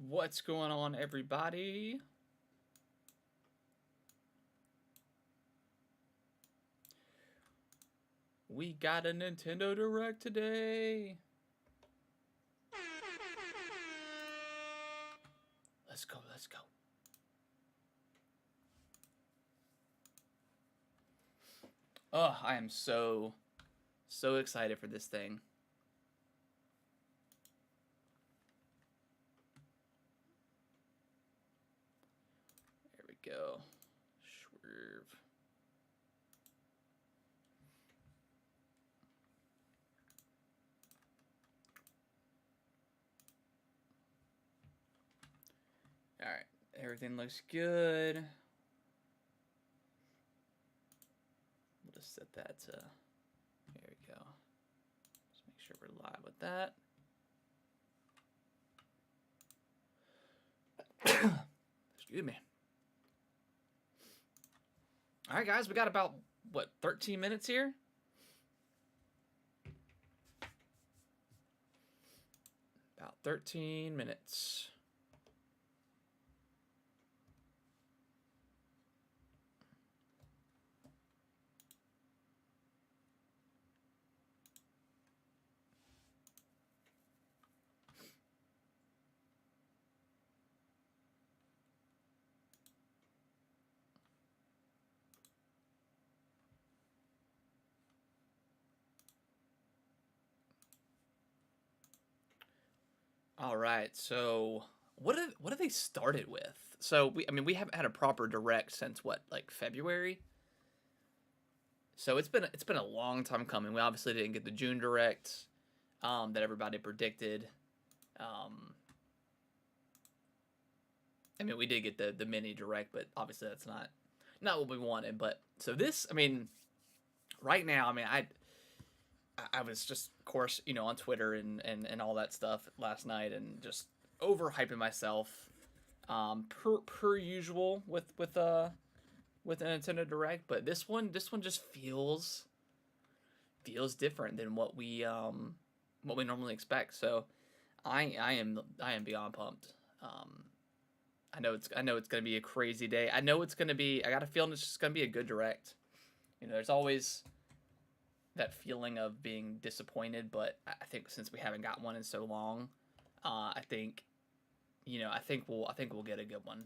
What's going on, everybody? We got a Nintendo Direct today. Let's go, let's go. Oh, I am so excited for this thing. There we go. Swerve. Alright, everything looks good. We'll just set that to, there we go. Just make sure we're live with that. Excuse me. Alright guys, we got about, what, 13 minutes here? About 13 minutes. All right, so what have they started with? So we haven't had a proper direct since what, like February? So it's been a long time coming. We obviously didn't get the June direct that everybody predicted. I mean, we did get the mini direct, but obviously that's not what we wanted. But so this, I mean, right now, I mean, I was just, of course, on Twitter and all that stuff last night, and just overhyping myself, per usual with a Nintendo Direct. But this one just feels different than what we normally expect. So I am beyond pumped. I know it's gonna be a crazy day. I know it's gonna be. I got a feeling it's just gonna be a good Direct. There's always that feeling of being disappointed, but I think since we haven't got one in so long, I think we'll get a good one.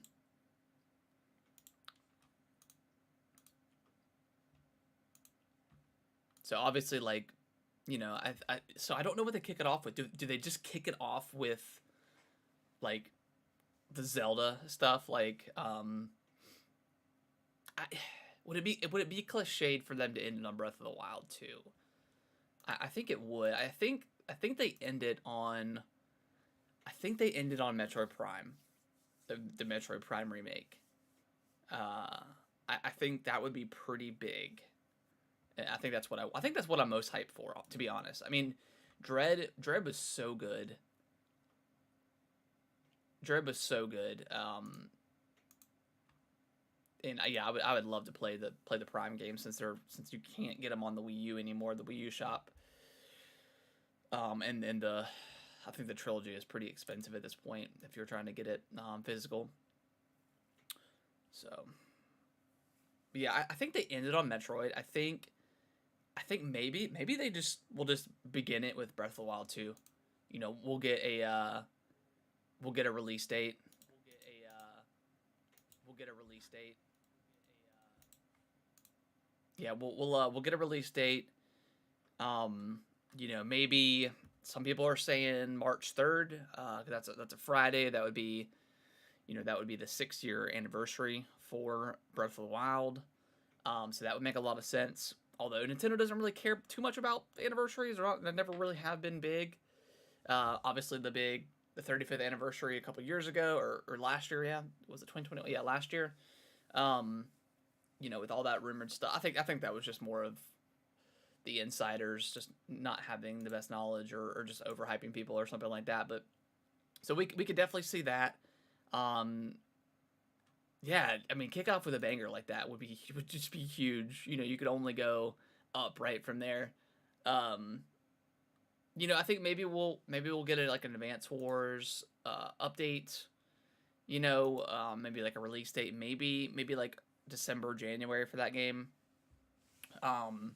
So obviously, like, so I don't know what they kick it off with. Do they just kick it off with like the Zelda stuff? Like, would it be cliched for them to end it on Breath of the Wild too? I think it would. I think they ended on. I think they ended on Metroid Prime, the Metroid Prime remake. I think that would be pretty big. And I think that's what I'm most hyped for, to be honest. I mean, Dread was so good. Dread was so good. And yeah, I would love to play the Prime game since you can't get them on the Wii U anymore, the Wii U shop. And I think the trilogy is pretty expensive at this point if you're trying to get it physical. So, but yeah, I think they ended on Metroid. I think maybe they will just begin it with Breath of the Wild 2. We'll get a release date. We'll get a release date. Yeah, we'll get a release date. Maybe some people are saying March 3rd. That's a Friday. That would be the 6-year anniversary for Breath of the Wild. So that would make a lot of sense. Although Nintendo doesn't really care too much about anniversaries, they never really have been big. Obviously the 35th anniversary a couple years ago, or last year, yeah, was it 2020? Yeah, last year. With all that rumored stuff, I think that was just more of the insiders just not having the best knowledge, or just overhyping people or something like that. But so we could definitely see that. Yeah, I mean, kick off with a banger like that would just be huge. You could only go up right from there. I think maybe we'll get like an Advance Wars update maybe like a release date, maybe like December, January for that game. Um,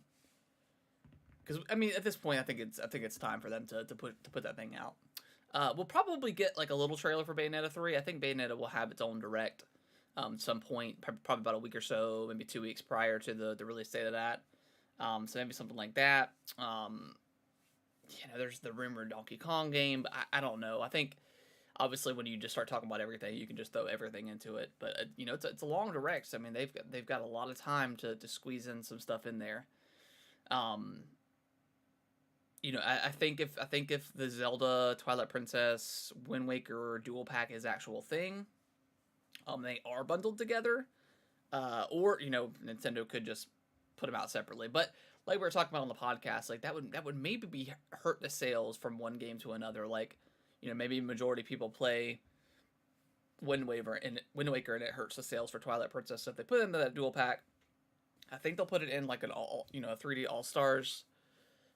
because I mean, at this point, I think it's time for them to put that thing out. We'll probably get like a little trailer for Bayonetta 3. I think Bayonetta will have its own direct at some point, probably about a week or so, maybe 2 weeks prior to the release date of that. So maybe something like that. There's the rumored Donkey Kong game, but I don't know. I think obviously when you just start talking about everything, you can just throw everything into it. But it's a long direct. So, I mean, they've got a lot of time to squeeze in some stuff in there. Um, I think if the Zelda, Twilight Princess, Wind Waker dual pack is actual thing, they are bundled together, or Nintendo could just put them out separately. But like we were talking about on the podcast, like that would maybe be hurt the sales from one game to another. Like, maybe majority of people play Wind Waker, and it hurts the sales for Twilight Princess. So if they put it into that dual pack, I think they'll put it in like a 3D All Stars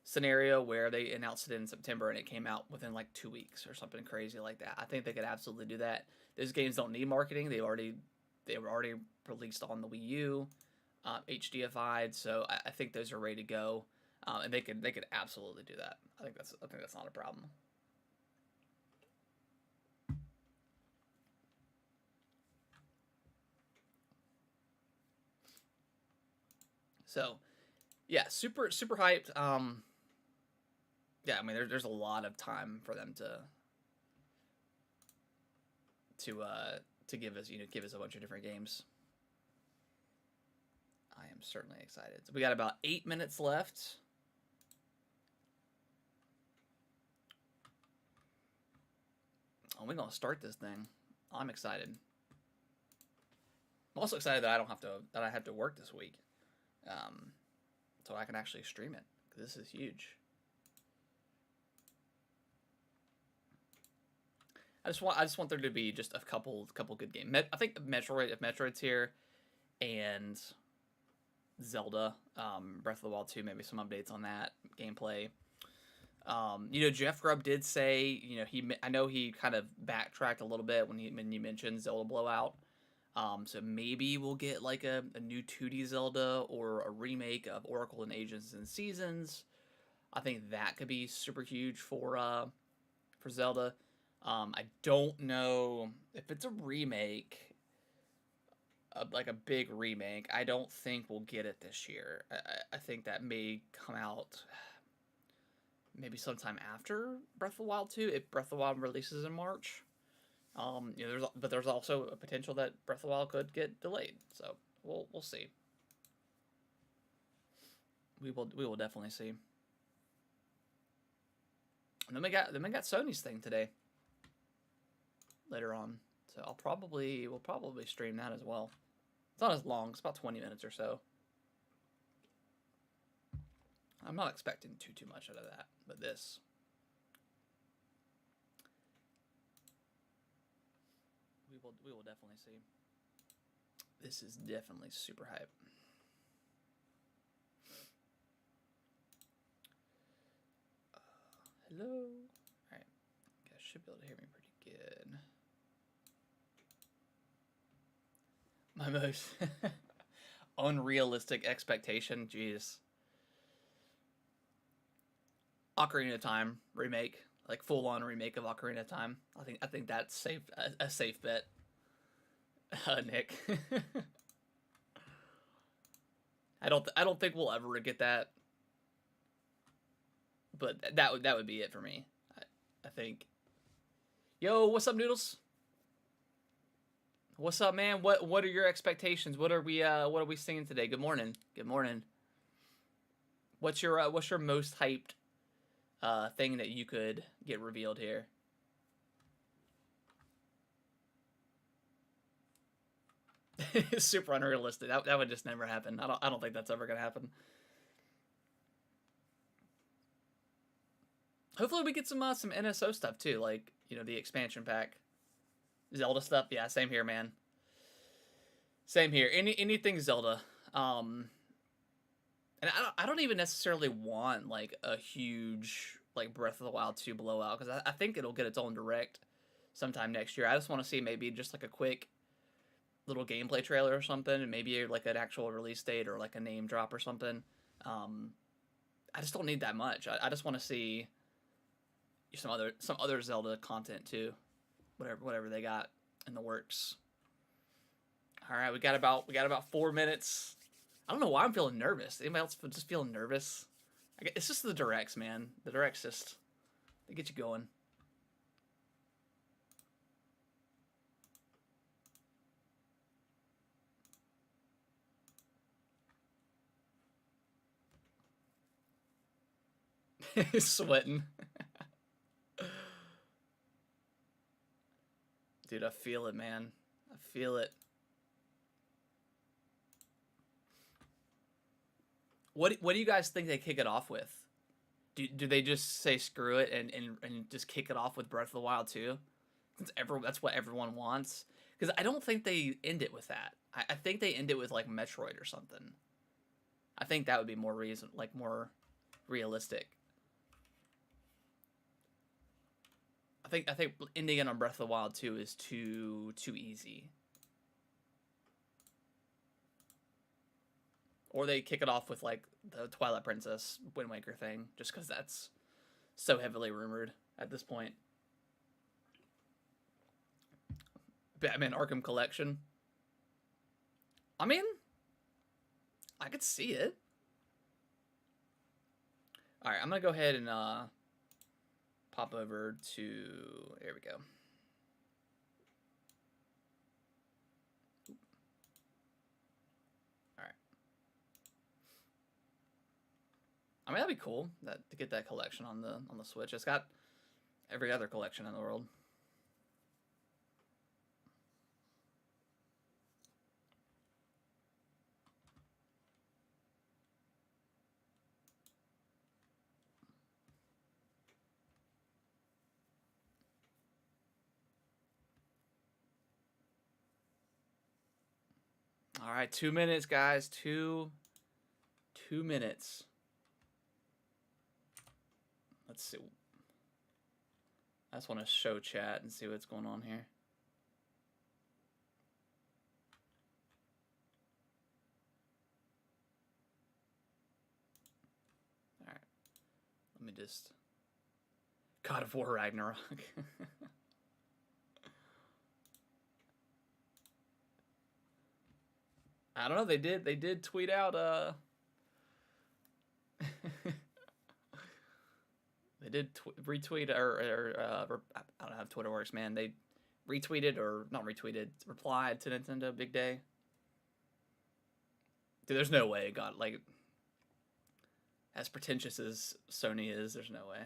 scenario where they announced it in September and it came out within like 2 weeks or something crazy like that. I think they could absolutely do that. Those games don't need marketing. They were already released on the Wii U, HDFI'd, so I think those are ready to go, and they could absolutely do that. I think that's not a problem. So yeah, super super hyped. Yeah, I mean there's a lot of time for them to uh to give us a bunch of different games. I am certainly excited. So we got about 8 minutes left. Oh, we're gonna start this thing. I'm excited. I'm also excited that I have to work this week, um, so I can actually stream it. This is huge. I just want there to be just a couple good games. I think Metroid, if Metroid's here, and Zelda, Breath of the Wild 2, maybe some updates on that gameplay. Jeff Grubb did say, I know he kind of backtracked a little bit when you mentioned Zelda Blowout. So maybe we'll get like a new 2D Zelda or a remake of Oracle and Agents and Seasons. I think that could be super huge for Zelda. I don't know if it's a remake, like a big remake. I don't think we'll get it this year. I think that may come out maybe sometime after Breath of the Wild 2, if Breath of the Wild releases in March. There's also a potential that Breath of the Wild could get delayed. So we'll see. We will definitely see. And then we got Sony's thing today. Later on, so we'll probably stream that as well. It's not as long. It's about 20 minutes or so. I'm not expecting too much out of that, but this. We will definitely see. This is definitely super hype. Hello. All right. You guys should be able to hear me pretty good. My most unrealistic expectation. Jeez. Ocarina of Time remake, like full on remake of Ocarina of Time. I think that's safe a safe bet, Nick. I don't think we'll ever get that, but that would be it for me. I think. Yo, what's up, Noodles? What's up, man? What are your expectations? What are we singing today? Good morning. Good morning. What's your most hyped thing that you could get revealed here? Super unrealistic. That would just never happen. I don't think that's ever gonna happen. Hopefully we get some NSO stuff too, like the expansion pack, Zelda stuff. Yeah, same here, man. Same here. Anything Zelda. And I don't even necessarily want like a huge like Breath of the Wild 2 blowout because I think it'll get its own direct. sometime next year. I just want to see maybe just like a quick little gameplay trailer or something, and maybe like an actual release date or like a name drop or something. I just don't need that much. I just want to see some other Zelda content too, whatever they got in the works. All right, we got about 4 minutes. I don't know why I'm feeling nervous. Anybody else just feeling nervous? It's just the directs, man. The directs just, they get you going. Sweating. Dude, I feel it, man. I feel it. What do you guys think they kick it off with? Do they just say screw it and just kick it off with Breath of the Wild 2? Since that's what everyone wants. Because I don't think they end it with that. I think they end it with like Metroid or something. I think that would be more more realistic. I think ending it on Breath of the Wild 2 is too easy. Or they kick it off with like the Twilight Princess Wind Waker thing, just because that's so heavily rumored at this point. Batman Arkham Collection. I mean, I could see it. All right, I'm gonna go ahead and pop over to, there we go. All right. I mean, that'd be cool to get that collection on the Switch. It's got every other collection in the world. All right, 2 minutes, guys. Two minutes. Let's see. I just want to show chat and see what's going on here. All right. Let me just... God of War Ragnarok. I don't know. They did tweet out. They did retweet or I don't know how Twitter works, man. They retweeted or not retweeted, replied to Nintendo Big Day. Dude, there's no way it got like as pretentious as Sony is. There's no way.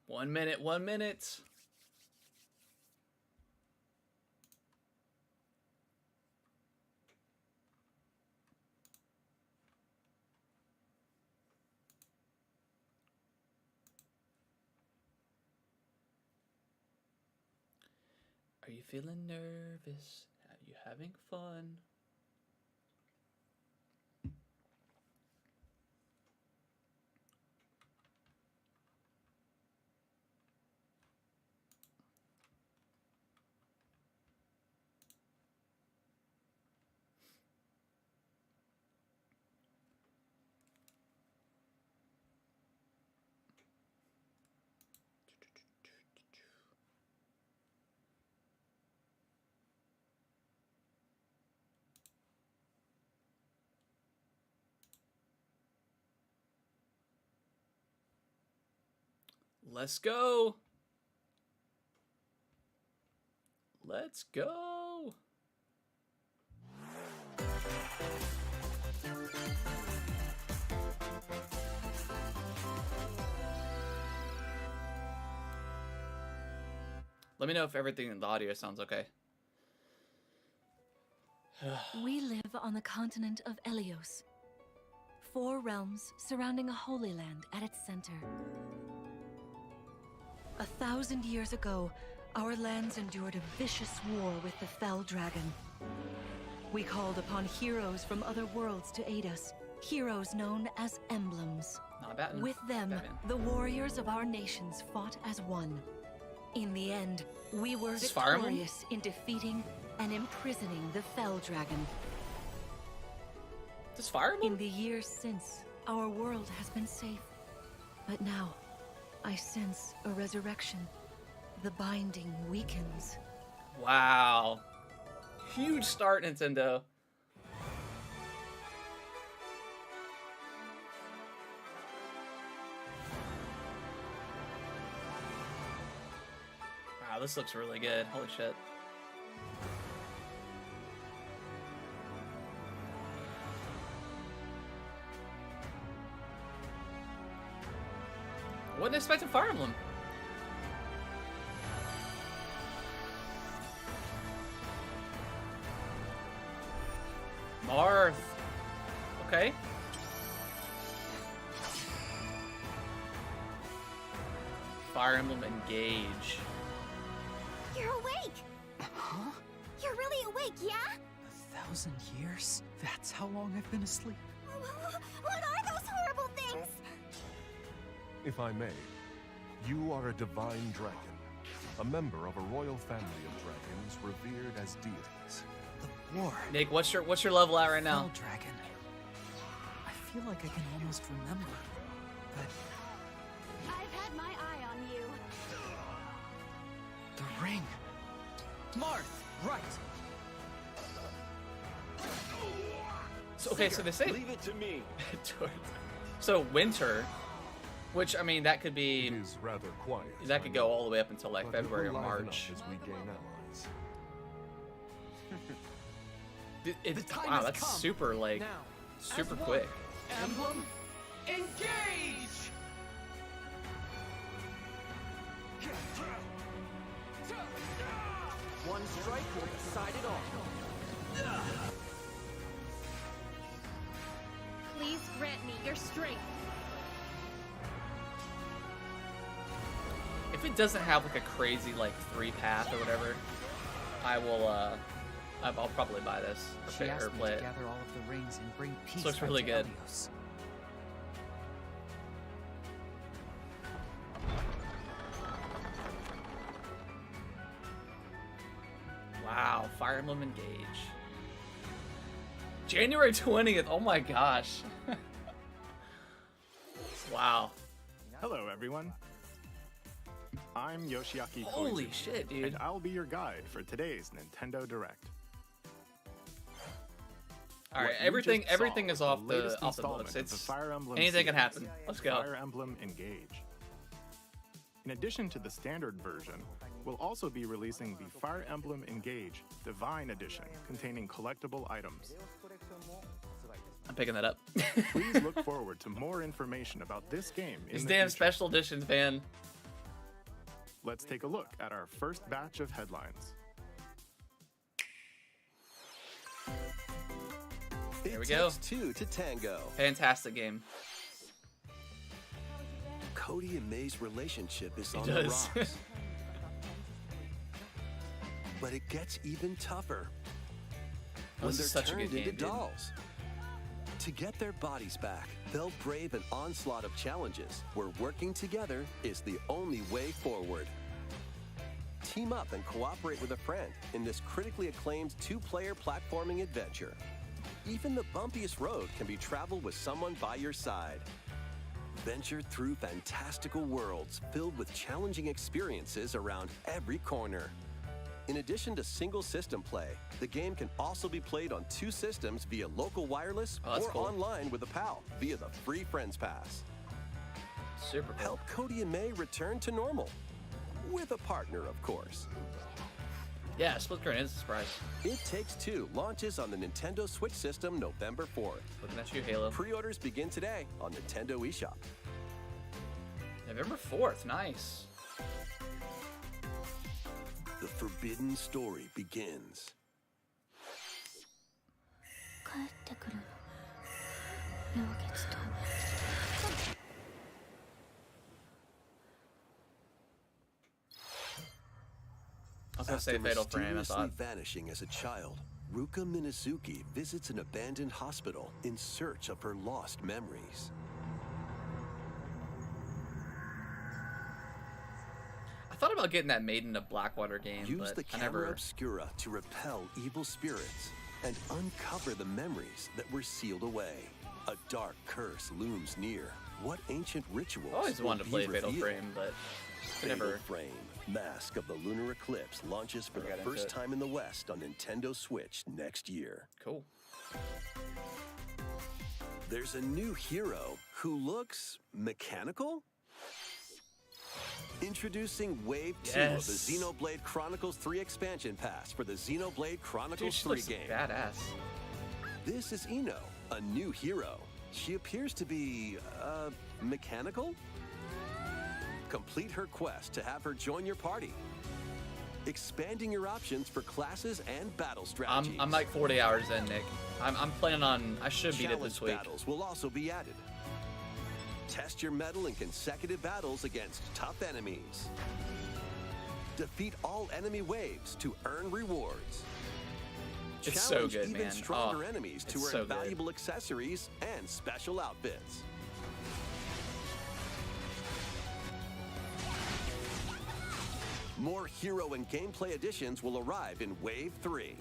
One minute. Are you feeling nervous? Are you having fun? Let's go. Let's go. Let me know if everything in the audio sounds okay. We live on the continent of Elyos. 4 realms surrounding a holy land at its center. 1,000 years ago, our lands endured a vicious war with the Fell Dragon. We called upon heroes from other worlds to aid us. Heroes known as emblems. Not bad. With them, Batman. the warriors of our nations fought as one. In the end, we were Is this Fire Emblem? victorious in defeating and imprisoning the Fell Dragon. This Fire Emblem? In the years since, our world has been safe. But now, I sense a resurrection. The binding weakens. Wow. Huge start, Nintendo. Wow, this looks really good. Holy shit. Wasn't expecting Fire Emblem. Marth. Okay. Fire Emblem Engage. You're awake! Huh? You're really awake, yeah? 1,000 years? That's how long I've been asleep. What are those horrible things? If I may, you are a divine dragon, a member of a royal family of dragons revered as deities. The war. Nick, what's your level at right now? Fell Dragon. I feel like I can almost remember, but I've had my eye on you. the ring. Marth, right. So, okay, so they say Leave it to me. so winter, which I mean that could It be is rather quiet. that I could go know, all the way up until like but it February or will liven March. up as we gain allies. It, The time wow, has that's come. super like Now, super as one, quick. Emblem, engage! One strike will decide it all. Please grant me your strength. If it doesn't have like a crazy like 3-path or whatever, I will I'll probably buy this or, She pay, or asked me play to it. gather all of the rings and bring peace looks back really to good. Elyos. Wow, Fire Emblem Engage. January 20th. Oh my gosh. Wow. Hello, everyone. I'm Yoshiaki Holy Koizu, shit, dude. and I'll be your guide for today's Nintendo Direct. All right, What you everything just everything saw is was off the latest off the installment books. of the It's Fire Emblem anything can series, happen. Let's go. Fire Emblem Engage. In addition to the standard version, we'll also be releasing the Fire Emblem Engage Divine Edition, containing collectible items. I'm picking that up. Please look forward to more information about this game in These the damn future. special editions, man. Let's take a look at our first batch of headlines. There we It go. takes two to tango. Fantastic game. Cody and May's relationship is It on does. the rocks. But it gets even tougher when This they're is such a turned good game, into dude. dolls. To get their bodies back, they'll brave an onslaught of challenges where working together is the only way forward. Team up and cooperate with a friend in this critically acclaimed two-player platforming adventure. Even the bumpiest road can be traveled with someone by your side. Venture through fantastical worlds filled with challenging experiences around every corner. In addition to single system play, the game can also be played on 2 systems via local wireless Oh, that's or cool. online with a pal via the free Friends Pass. Super cool. Help Cody and May return to normal. With a partner, of course. Yeah, split screen is a surprise. It Takes Two launches on the Nintendo Switch system November 4th. Looking at you, Halo. Pre-orders begin today on Nintendo eShop. November 4th. Nice. The forbidden story begins. 帰ってくるの。陽月と。 I was gonna say After Fatal Frame. I mysteriously thought. vanishing as a child, Ruka Minazuki visits an abandoned hospital in search of her lost memories. I thought about getting that Maiden of Blackwater game, Use but the I camera never. obscura to repel evil spirits and uncover the memories that were sealed away. A dark curse looms near. What ancient rituals I always will wanted to be play Fatal revealed? Frame, but I Fatal never. Frame, Mask of the Lunar Eclipse launches for Never the got into first it. time in the West on Nintendo Switch next year. Cool. There's a new hero who looks mechanical? Introducing Wave 2 of the Yes. Xenoblade Chronicles 3 expansion pass for the Xenoblade Dude, Chronicles she 3 looks game. badass. This is Ino, a new hero. She appears to be, mechanical? Complete her quest to have her join your party. Expanding your options for classes and battle strategies. I'm like 40 hours in, Nick. I'm planning on. I should beat it Challenge this week. battles will also be added. Test your mettle in consecutive battles against tough enemies. Defeat all enemy waves to earn rewards. It's so Challenge good, even man. stronger Oh, enemies to it's earn so good. valuable accessories and special outfits. More hero and gameplay additions will arrive in Wave 3.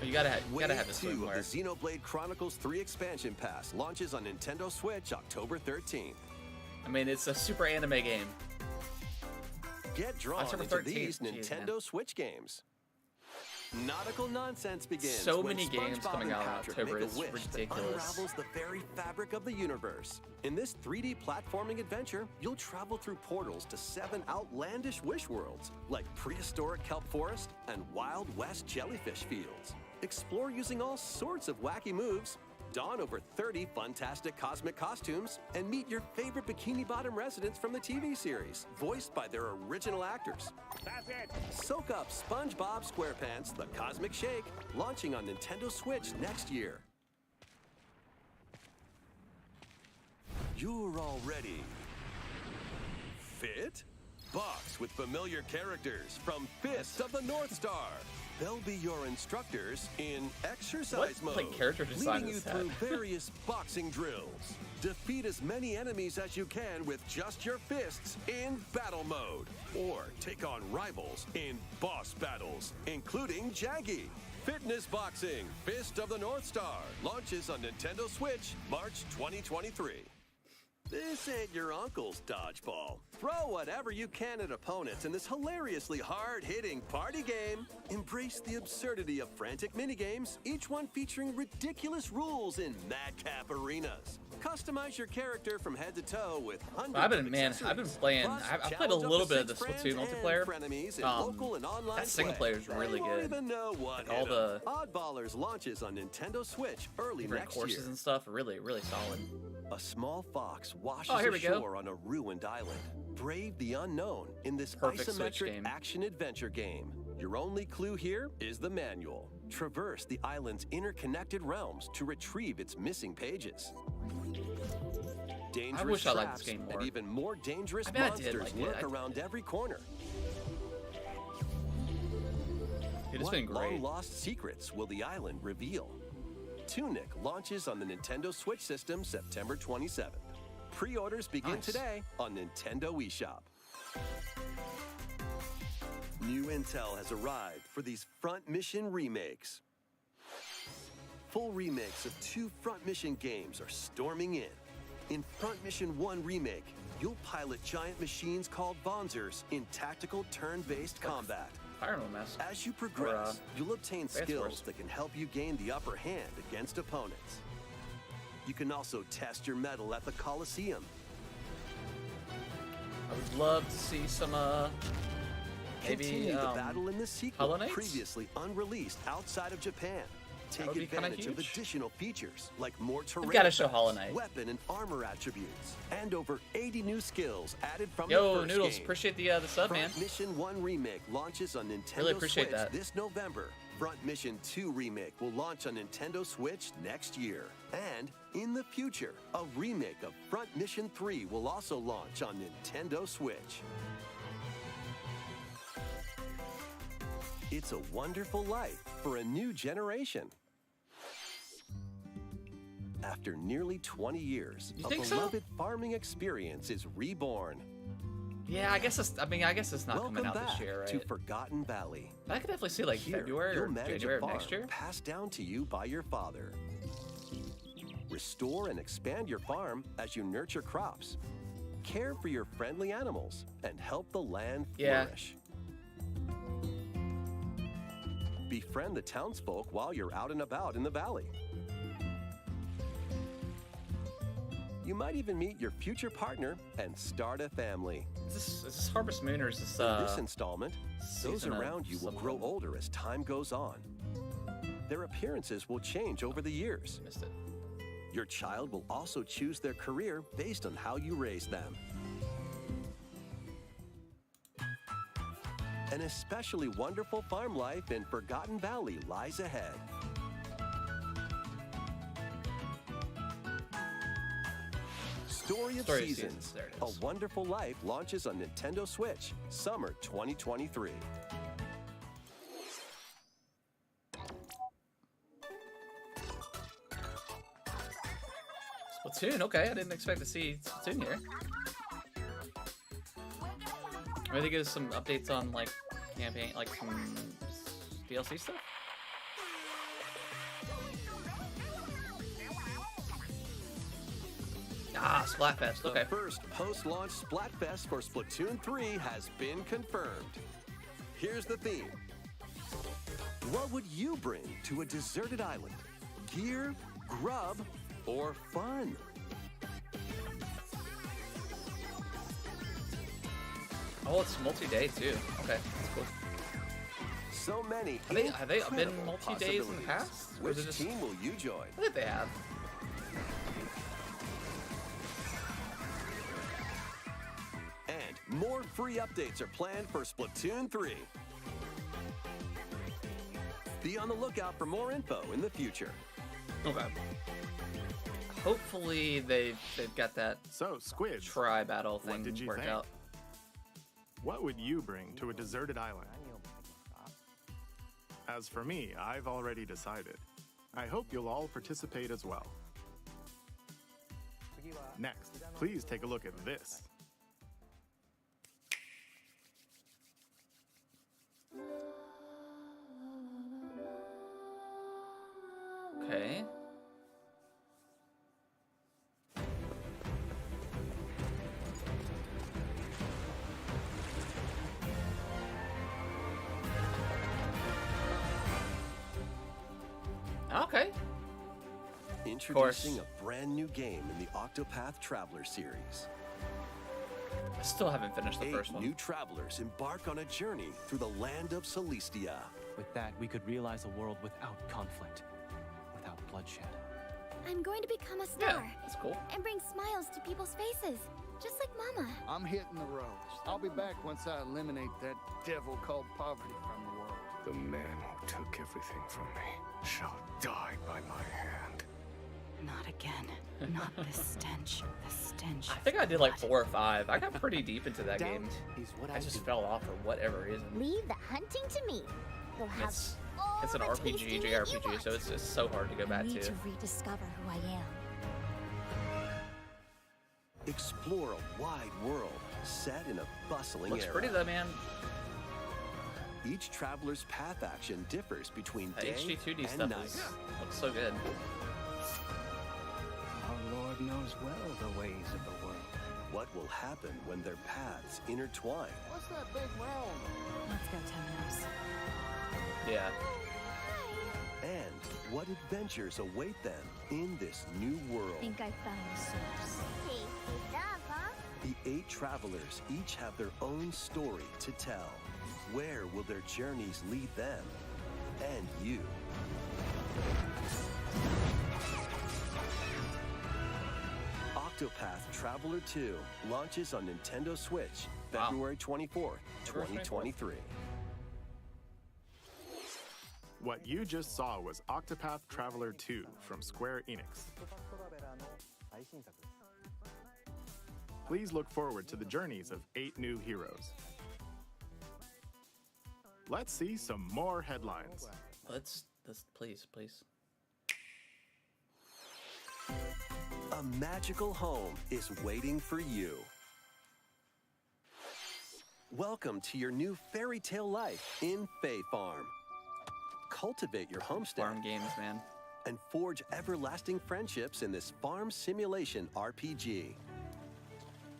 You gotta have Wave the 2 of swimwear. the Xenoblade Chronicles 3 expansion pass launches on Nintendo Switch October 13th. I mean, it's a super anime game. Get drawn October into 13th. these Jeez, Nintendo man. Switch games. Nautical nonsense begins. So when many games SpongeBob coming and out in Patrick October, make a it's wish that ridiculous. unravels the very fabric of the universe. In this 3D platforming adventure, you'll travel through portals to 7 outlandish wish worlds, like prehistoric kelp forest and Wild West jellyfish fields. Explore using all sorts of wacky moves, don over 30 fantastic cosmic costumes, and meet your favorite Bikini Bottom residents from the TV series, voiced by their original actors. That's it! Soak up SpongeBob SquarePants The Cosmic Shake, launching on Nintendo Switch next year. You're already fit? Box with familiar characters from Fist of the North Star. They'll be your instructors in exercise What, mode, like, character design leading you is that? through various boxing drills. Defeat as many enemies as you can with just your fists in battle mode. Or take on rivals in boss battles, including Jaggy. Fitness Boxing, Fist of the North Star, launches on Nintendo Switch March 2023. This ain't your uncle's dodgeball. Throw whatever you can at opponents in this hilariously hard-hitting party game. Embrace the absurdity of frantic minigames, each one featuring ridiculous rules in madcap arenas. Customize your character from head to toe with hundreds I've been of I've been accessories. playing. Plus, I've played a challenge up little to bit of the 6 friends Splatoon and multiplayer. frenemies in local and online That single play. player is really They won't good. even know what Like, all hit 'em. the Oddballers launches on Nintendo Switch early different next courses year. and stuff. Really, really solid. A small fox washes Oh, here we go. ashore on a ruined island. Brave the unknown in this Perfect Switch isometric game. action-adventure game. Your only clue here is the manual. Traverse the island's interconnected realms to retrieve its missing pages. Dangerous wish I liked traps this game and more. even more dangerous I mean, I did monsters like it. lurk I did. around every corner. Dude, it's What been great. long-lost secrets will the island reveal? Tunic launches on the Nintendo Switch system September 27th. Pre-orders begin Nice. today on Nintendo eShop. New intel has arrived for these Front Mission remakes. Full remakes of 2 Front Mission games are storming in. In Front Mission 1 Remake, you'll pilot giant machines called Bonzers in tactical turn-based combat. Fire Emblem mess. As you progress, you'll obtain Advance skills Wars. that can help you gain the upper hand against opponents. You can also test your mettle at the Coliseum. I would love to see some maybe Continue the battle in the sequel, Hollow Knights? previously unreleased outside of Japan. Take would be kinda advantage of huge. additional features like more terrain gotta show effects, Hollow Knight. weapon and armor attributes, and over 80 new skills added from the Yo, first Noodles, game. appreciate the sub, man. Front Mission 1 Remake launches on Nintendo Really appreciate Switch that. this November. Front Mission 2 Remake will launch on Nintendo Switch next year. And in the future, a remake of Front Mission 3 will also launch on Nintendo Switch. It's a wonderful life for a new generation. After nearly 20 years, You a think so? beloved farming experience is reborn. Yeah, I guess it's not Welcome coming out back this year, right? to Forgotten Valley. I could definitely see like Here, February you'll or manage January a of farm next year. passed down to you by your father. Restore and expand your farm as you nurture crops, care for your friendly animals, and help the land Yeah. flourish. Befriend the townsfolk while you're out and about in the valley. You might even meet your future partner and start a family. Is this Harvest Moon or is this In this installment, those Season of around you will grow something? older as time goes on. Their appearances will change over the years. Missed it. Your child will also choose their career based on how you raise them. An especially wonderful farm life in Forgotten Valley lies ahead. Story of Story of Seasons, Seasons, there it A is. Wonderful Life launches on Nintendo Switch, summer 2023. Splatoon, okay, I didn't expect to see Splatoon here. Maybe they give us some updates on like campaign, like some DLC stuff. Ah, Splatfest. Okay. The first post-launch Splatfest for Splatoon 3 has been confirmed. Here's the theme. What would you bring to a deserted island? Gear, grub, or fun? Oh, it's multi-day too. Okay, that's cool. So many Have they been incredible multi-days in the possibilities. past? Or is Which it just- team will you join? I think they have. And more free updates are planned for Splatoon 3. Be on the lookout for more info in the future. Okay. Hopefully they've got that So, Squid, try battle What thing did you worked think? out. what would you bring to a deserted island? As for me, I've already decided. I hope you'll all participate as well. Next, please take a look at this. Okay. Okay. Introducing a brand new game in the Octopath Traveler series. I still haven't finished the 8 first one. new travelers embark on a journey through the land of Celestia. With that, we could realize a world without conflict, without bloodshed. I'm going to become a Yeah, star that's cool. and bring smiles to people's faces, just like Mama. I'm hitting the road. I'll be back once I eliminate that devil called poverty from the world. The man who took everything from me shall die by my hand. Not again. Not this stench. The stench. I think I did like 4 or 5. I got pretty deep into that game. is what I just fell off for whatever reason. Leave the hunting to me. You'll have It's all it's an the RPG, tasty meat you JRPG, want. so it's just so hard to go I back need to. to rediscover who I am. Explore a wide world set in a bustling Looks era. pretty though, man. Each traveler's path action differs between The day HD 2D and stuff night. looks so good. Our Lord knows well the ways of the world. What will happen when their paths intertwine? What's that big round? Let's go, Temenos. Yeah. And what adventures await them in this new world? Think I found the source. Tasty stuff, huh? The 8 travelers each have their own story to tell. Where will their journeys lead them and you? Octopath Traveler 2 launches on Nintendo Switch Wow. February 24th, 2023. What you just saw was Octopath Traveler 2 from Square Enix. Please look forward to the journeys of 8 new heroes. Let's see some more headlines. Let's please. A magical home is waiting for you. Welcome to your new fairy tale life in Fae Farm. Cultivate your homestead Farm games, man. and forge everlasting friendships in this farm simulation RPG.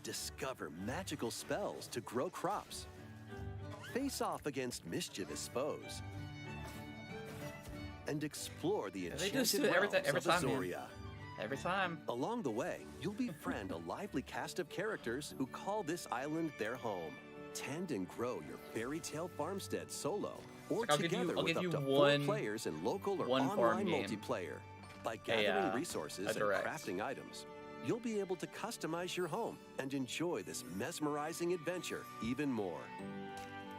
Discover magical spells to grow crops. Face off against mischievous foes. And explore the they just enchanted do it every realms of time, man. Azoria. Every time. Along the way, you'll befriend a lively cast of characters who call this island their home. Tend and grow your fairy tale farmstead solo or Like, I'll give together you- I'll with give up you to one- 4 players in local or one farm online game. multiplayer. By gathering resources and direct. crafting items, you'll be able to customize your home and enjoy this mesmerizing adventure even more.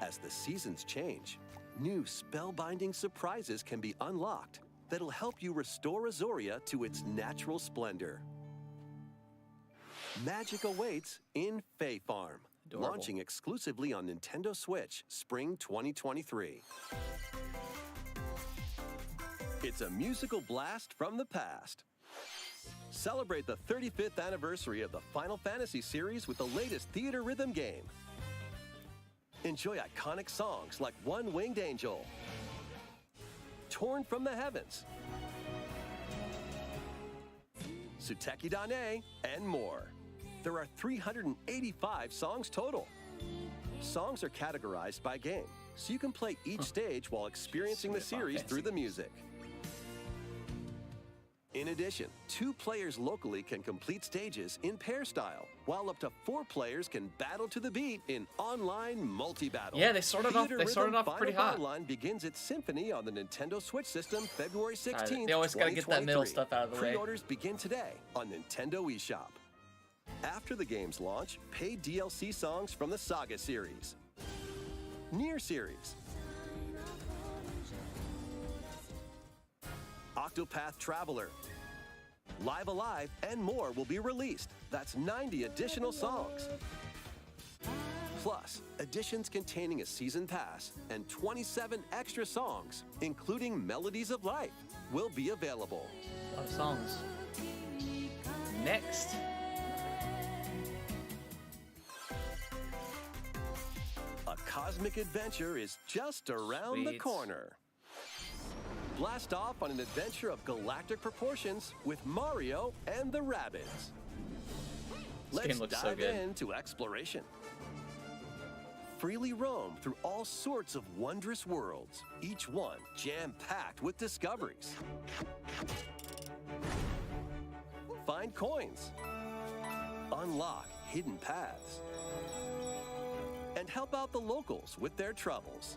As the seasons change, new spellbinding surprises can be unlocked that'll help you restore Azoria to its natural splendor. Magic awaits in Fae Farm, Adorable. launching exclusively on Nintendo Switch spring 2023. It's a musical blast from the past. Celebrate the 35th anniversary of the Final Fantasy series with the latest theater rhythm game. Enjoy iconic songs like One Winged Angel, Torn from the Heavens, Suteki Dane, and more. There are 385 songs total. Songs are categorized by game, so you can play each stage while experiencing the series through the music. In addition, 2 players locally can complete stages in pair style, while up to 4 players can battle to the beat in online multi-battle. Yeah, they started off Theater pretty Rhythm hot. Final Line begins its symphony on the Nintendo Switch system February 16th, They always gotta get that middle 2023. stuff out of the way. Pre-orders begin today on Nintendo eShop. After the game's launch, paid DLC songs from the Saga series, Nier series, Octopath Traveler, Live Alive, and more will be released. That's 90 additional songs. Plus, editions containing a season pass and 27 extra songs, including Melodies of Life, will be available. A lot of songs. Next. A cosmic adventure is just around the Sweet. corner. Blast off on an adventure of galactic proportions with Mario and the Rabbids. Let's game looks so dive good. into exploration. Freely roam through all sorts of wondrous worlds, each one jam-packed with discoveries. Find coins. Unlock hidden paths. And help out the locals with their troubles.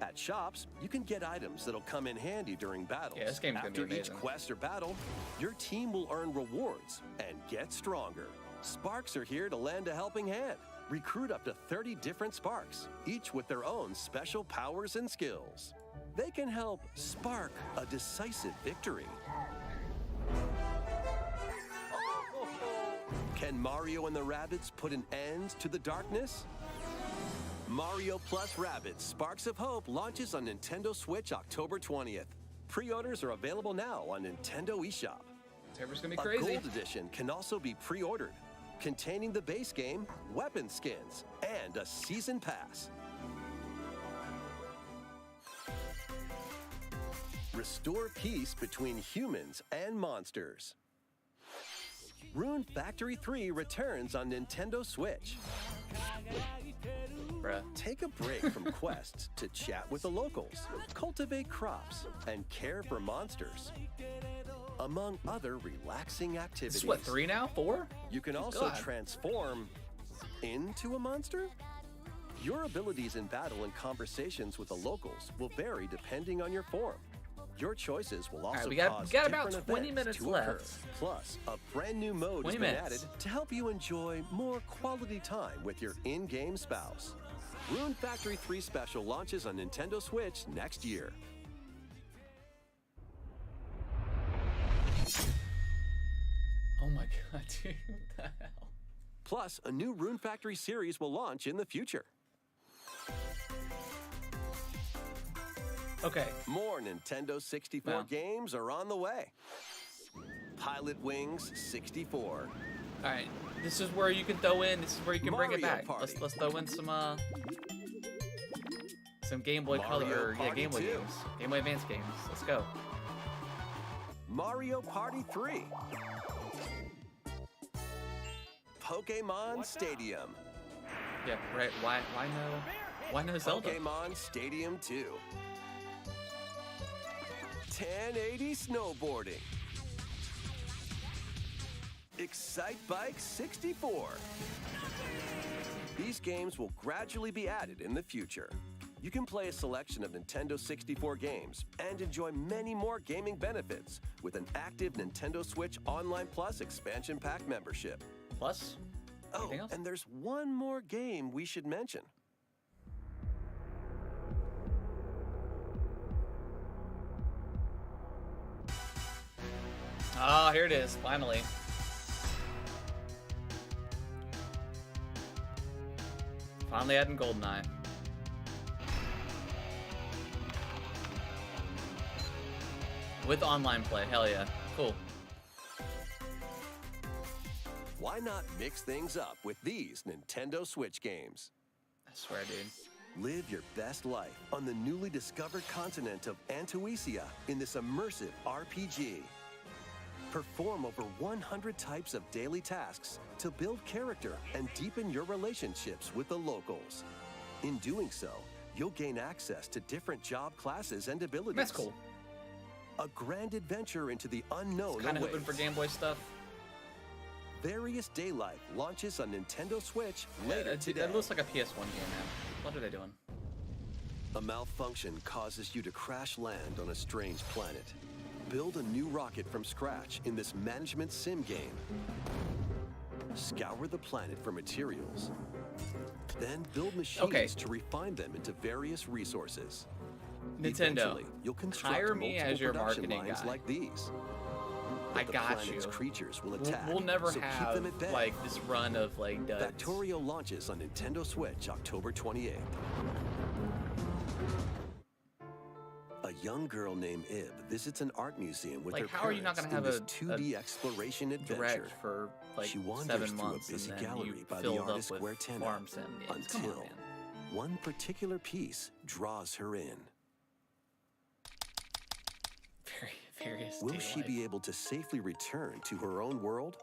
At shops, you can get items that'll come in handy during battles. Yeah, this game's gonna be After each amazing. quest or battle, your team will earn rewards and get stronger. Sparks are here to lend a helping hand. Recruit up to 30 different Sparks, each with their own special powers and skills. They can help spark a decisive victory. Can Mario and the Rabbids put an end to the darkness? Mario Plus Rabbids Sparks of Hope launches on Nintendo Switch October 20th. Pre-orders are available now on Nintendo eShop. Server's gonna be A crazy. gold edition can also be pre-ordered, containing the base game, weapon skins, and a season pass. Restore peace between humans and monsters. Rune Factory 3 returns on Nintendo Switch. Bruh. Take a break from quests to chat with the locals, cultivate crops, and care for monsters, among other relaxing activities. This is what, 3 now? 4? You can also God. transform into a monster? Your abilities in battle and conversations with the locals will vary depending on your form. Your choices will also we got cause about different 20 events minutes to occur. left. Plus, a brand new mode has 20 been minutes. added to help you enjoy more quality time with your in-game spouse. Rune Factory 3 Special launches on Nintendo Switch next year. Oh my god, dude. What the hell? Plus, a new Rune Factory series will launch in the future. Okay. More Nintendo 64 Wow. games are on the way. Pilot Wings 64. All right. This is where you can throw in. This is where you can bring it Mario back. Party. Let's throw in some Game Boy Mario Color, Party Game Boy 2. games, Game Boy Advance games. Let's go. Mario Party 3. Pokemon Stadium. Yeah, right. Why no? Why no Zelda? Pokemon Stadium 2. 1080 snowboarding. Excite Bike 64. These games will gradually be added in the future. You can play a selection of Nintendo 64 games and enjoy many more gaming benefits with an active Nintendo Switch Online Plus expansion pack membership. Plus? Oh, Anything else? and there's one more game we should mention. Oh, here it is. Finally. Finally adding GoldenEye. With online play. Hell yeah. Cool. Why not mix things up with these Nintendo Switch games? I swear, dude. Live your best life on the newly discovered continent of Antuisia in this immersive RPG. Perform over 100 types of daily tasks to build character and deepen your relationships with the locals. In doing so, you'll gain access to different job classes and abilities. That's cool. A grand adventure into the unknown Kind of awaits. hoping for Game Boy stuff. Various Day Life launches on Nintendo Switch later today. That looks like a PS1 game now. What are they doing? A malfunction causes you to crash land on a strange planet. Build a new rocket from scratch in this management sim game. Scour the planet for materials. Then build machines to refine them into various resources. Nintendo, Eventually, you'll construct hire me multiple as your production marketing lines guy. like these. I But the got planet's you. creatures will attack, We'll never so keep have them at bay. like this run of like duds. Factorio launches on Nintendo Switch October 28th. A young girl named Ib visits an art museum with Like, her how are you not parents gonna in have this a 2D exploration adventure. Direct for like She wanders 7 through months a busy and then gallery you by the filled up artist with Guertena farm sim games. Come on, until man. one particular piece draws her in. Various Will Day she Life. be able to safely return to her own world?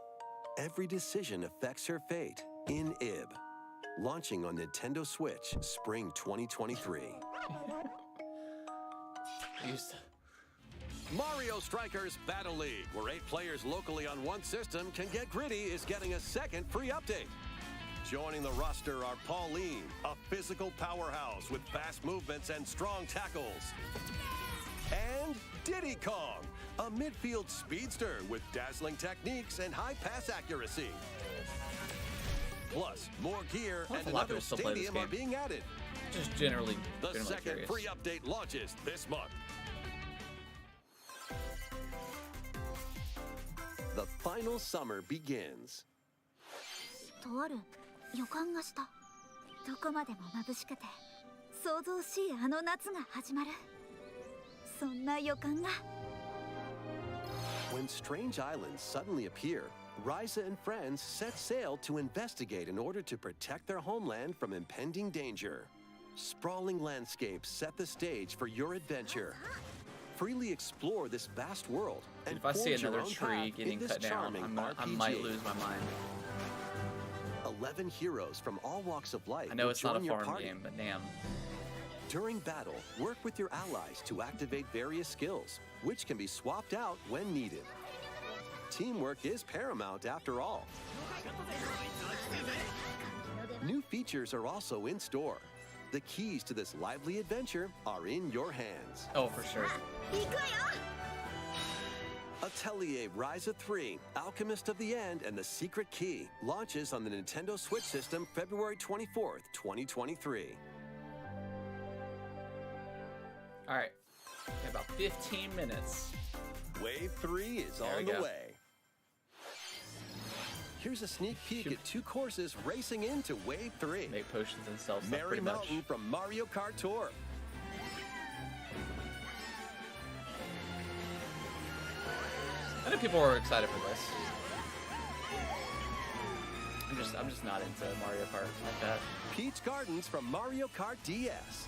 Every decision affects her fate in Ib. Launching on Nintendo Switch Spring 2023. Used to- Mario Strikers Battle League, where 8 players locally on one system can get gritty, is getting a second free update. Joining the roster are Pauline, a physical powerhouse with fast movements and strong tackles. And Diddy Kong, a midfield speedster with dazzling techniques and high pass accuracy. Plus, more gear What if and a lot of another people still play this stadium are game? being added. Just generally The second curious. free update launches this month. The final summer begins. とある予感がした。どこまでも眩しくて想像しいあの夏が始まる。そんな予感が。 When strange islands suddenly appear, Ryza and friends set sail to investigate in order to protect their homeland from impending danger. Sprawling landscapes set the stage for your adventure. Freely explore this vast world and If I see forge your another own tree path in getting this cut down, charming I RPG. might lose my mind. 11 heroes from all walks of life I know will it's not a join your farm party. game, but damn. During battle, work with your allies to activate various skills, which can be swapped out when needed. Teamwork is paramount after all. New features are also in store. The keys to this lively adventure are in your hands. Oh, for sure. 行くよ。 Atelier Ryza 3, Alchemist of the End, and the Secret Key launches on the Nintendo Switch system February 24th, 2023. All right. In about 15 minutes. Wave 3 is There on we the go. way. Here's a sneak peek at 2 courses racing into Wave 3. Make potions and sell stuff Merry pretty much. Mountain from Mario Kart Tour. I know people are excited for this. I'm just not into Mario Kart like that. Peach Gardens from Mario Kart DS.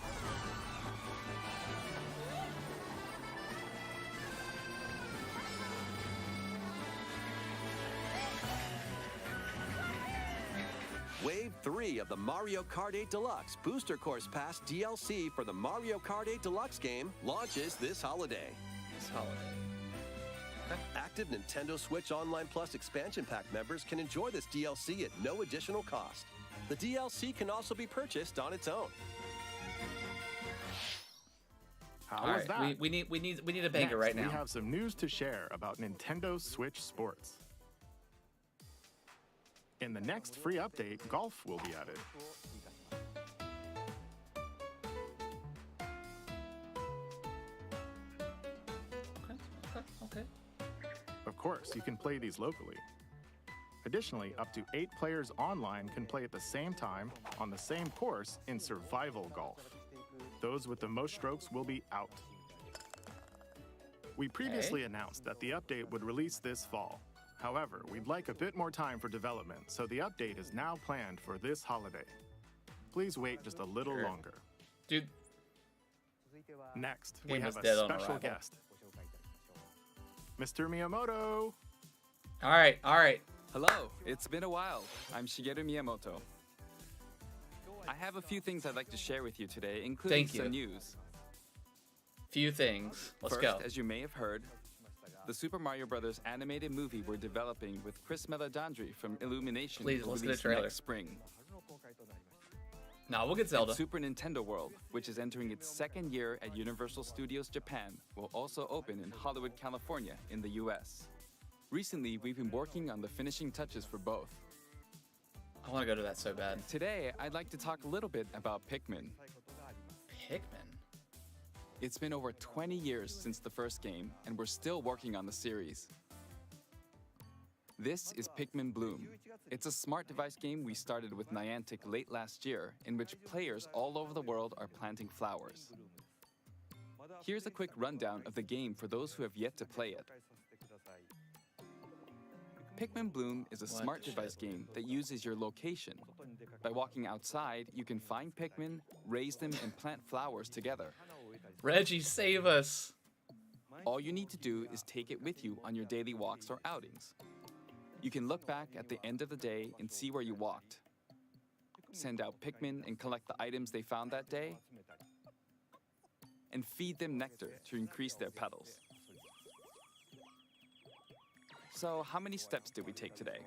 Wave 3 of the Mario Kart 8 Deluxe Booster Course Pass DLC for the Mario Kart 8 Deluxe game launches this holiday. This holiday. Active Nintendo Switch Online Plus expansion pack members can enjoy this DLC at no additional cost. The DLC can also be purchased on its own. How All was right, that? we need a banger Next, right now. We have some news to share about Nintendo Switch Sports. In the next free update, golf will be added. Okay. Of course, you can play these locally. Additionally, up to 8 players online can play at the same time on the same course in survival golf. Those with the most strokes will be out. We previously announced that the update would release this fall. However, we'd like a bit more time for development, so the update is now planned for this holiday. Please wait just a little longer. Dude, Next, we Game have is a dead on special arrival. guest. Mr. Miyamoto! all right. Hello, it's been a while. I'm Shigeru Miyamoto. I have a few things I'd like to share with you today, including Thank you. some news. Few things. Let's First, go. as you may have heard, the Super Mario Bros. Animated movie we're developing with Chris Meledandri from Illumination Please, will let's get a release trailer. next spring. No, we'll get Zelda. And Super Nintendo World, which is entering its 2nd year at Universal Studios Japan, will also open in Hollywood, California, in the US. Recently, we've been working on the finishing touches for both. I want to go to that so bad. Today, I'd like to talk a little bit about Pikmin. Pikmin. It's been over 20 years since the first game, and we're still working on the series. This is Pikmin Bloom. It's a smart device game we started with Niantic late last year, in which players all over the world are planting flowers. Here's a quick rundown of the game for those who have yet to play it. Pikmin Bloom is a smart device game that uses your location. By walking outside, you can find Pikmin, raise them, and plant flowers together. Reggie, save us. All you need to do is take it with you on your daily walks or outings. You can look back at the end of the day and see where you walked. Send out Pikmin and collect the items they found that day. And feed them nectar to increase their petals. So, how many steps did we take today?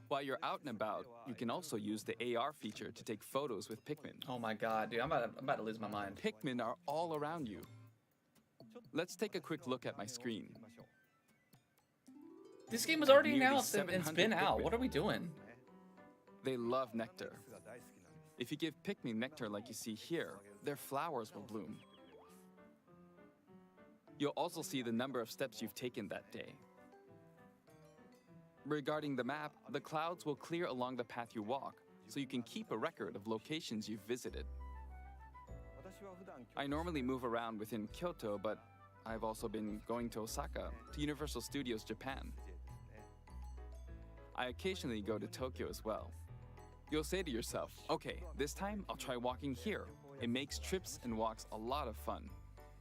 While you're out and about, you can also use the AR feature to take photos with Pikmin. Oh my god, dude, I'm about to lose my mind. Pikmin are all around you. Let's take a quick look at my screen. This game was already Nearly announced and it's 700 been out. Pikmin. What are we doing? They love nectar. If you give Pikmin nectar like you see here, their flowers will bloom. You'll also see the number of steps you've taken that day. Regarding the map, the clouds will clear along the path you walk, so you can keep a record of locations you've visited. I normally move around within Kyoto, but I've also been going to Osaka, to Universal Studios Japan. I occasionally go to Tokyo as well. You'll say to yourself, okay, this time I'll try walking here. It makes trips and walks a lot of fun.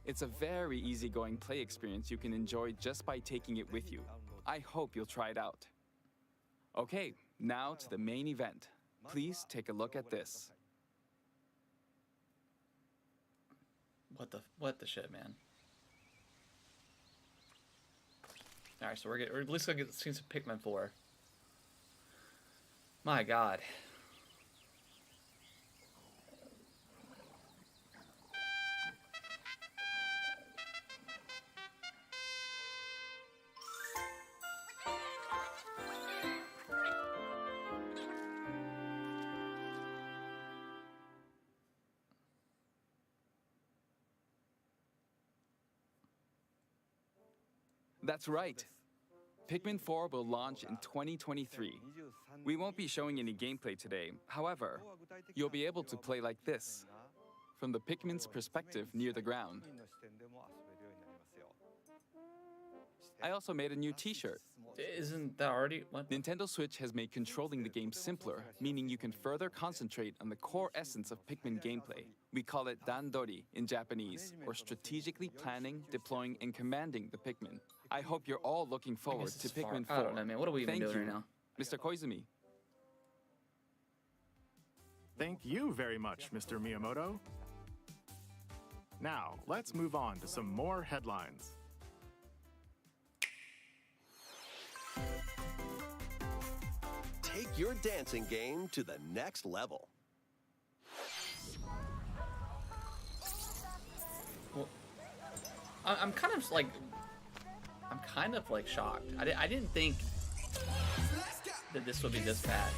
It's a very easygoing play experience you can enjoy just by taking it with you. I hope you'll try it out. Okay, now to the main event. Please take a look at this. What the shit, man? All right, so we're at least gonna see some Pikmin 4. My god. That's right. Pikmin 4 will launch in 2023. We won't be showing any gameplay today. However, you'll be able to play like this, from the Pikmin's perspective near the ground. I also made a new t-shirt. Isn't that already what? Nintendo Switch has made controlling the game simpler, meaning you can further concentrate on the core essence of Pikmin gameplay. We call it Dandori in Japanese, or strategically planning, deploying, and commanding the Pikmin. I hope you're all looking forward to Pikmin 4. I don't know, man. What are we even Thank doing you, right now? Mr. Koizumi. Thank you very much, Mr. Miyamoto. Now, let's move on to some more headlines. Take your dancing game to the next level. Well, I'm kind of like shocked. I didn't think that this would be this bad.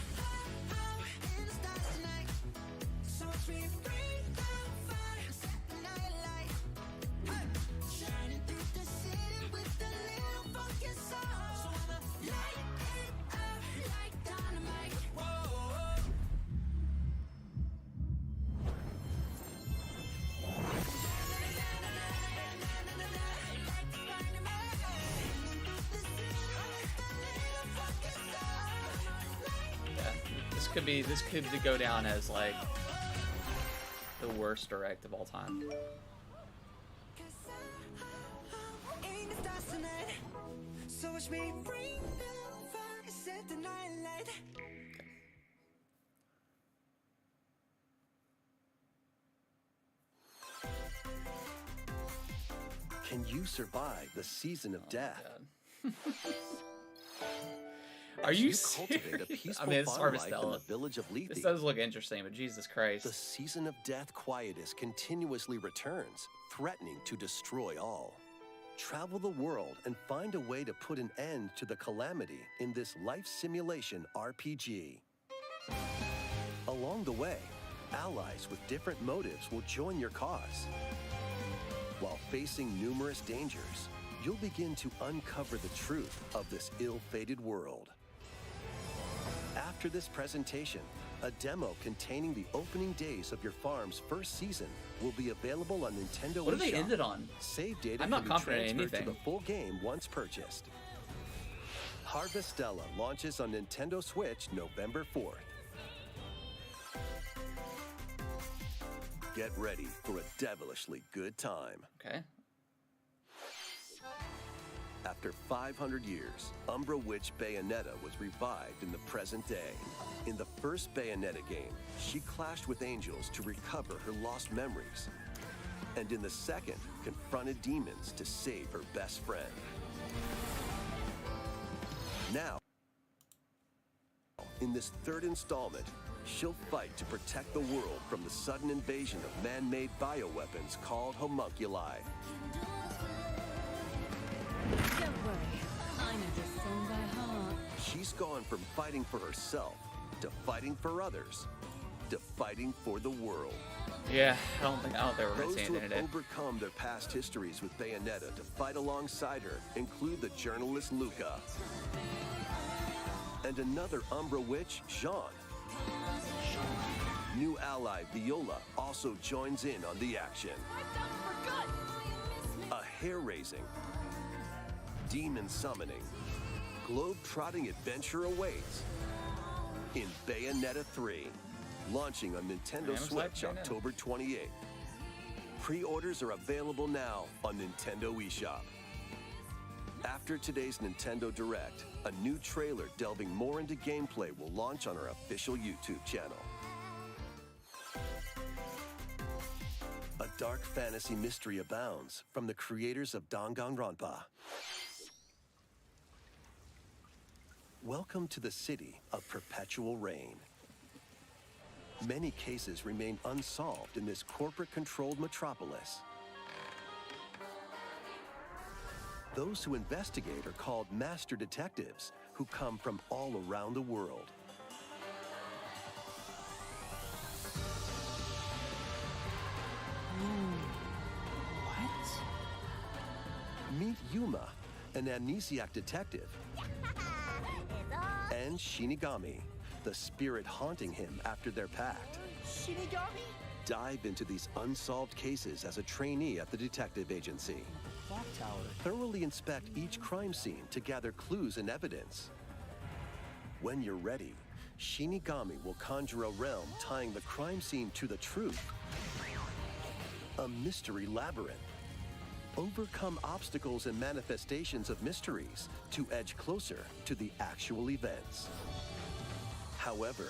This could go down as like the worst direct of all time. Can you survive the season of death? Are you cultivate a serious? peaceful I mean, it's farm life in Harvestella. the village of Lethe? This does look interesting, but Jesus Christ. The season of death quietus continuously returns, threatening to destroy all. Travel the world and find a way to put an end to the calamity in this life simulation RPG. Along the way, allies with different motives will join your cause. While facing numerous dangers, you'll begin to uncover the truth of this ill-fated world. After this presentation, a demo containing the opening days of your farm's first season will be available on Nintendo What have they eShop. ended on? Save data I'm not can be confident in transferred to anything. the full game once purchased. Harvestella launches on Nintendo Switch November 4th. Get ready for a devilishly good time. Okay. After 500 years, Umbra Witch Bayonetta was revived in the present day. In the first Bayonetta game, she clashed with angels to recover her lost memories. And in the second, confronted demons to save her best friend. Now, in this third installment, she'll fight to protect the world from the sudden invasion of man-made bioweapons called homunculi. Don't worry, I know this song by heart. She's gone from fighting for herself to fighting for others to fighting for the world. Yeah, I don't think they were going Those to say who anything have today. overcome their past histories with Bayonetta to fight alongside her include the journalist Luca and another Umbra witch, Jean. New ally Viola also joins in on the action. A hair-raising, demon summoning, globe-trotting adventure awaits in Bayonetta 3, launching on Nintendo Man, I'm Switch excited for Bayonetta. October 28th. Pre-orders are available now on Nintendo eShop. After today's Nintendo Direct, a new trailer delving more into gameplay will launch on our official YouTube channel. A dark fantasy mystery abounds from the creators of Danganronpa. Welcome to the city of perpetual rain. Many cases remain unsolved in this corporate-controlled metropolis. Those who investigate are called master detectives, who come from all around the world. What? Meet Yuma, an amnesiac detective and Shinigami, the spirit haunting him after their pact. Shinigami? Dive into these unsolved cases as a trainee at the detective agency. Clock tower. Thoroughly inspect each crime scene to gather clues and evidence. When you're ready, Shinigami will conjure a realm tying the crime scene to the truth. A mystery labyrinth. Overcome obstacles and manifestations of mysteries to edge closer to the actual events. However,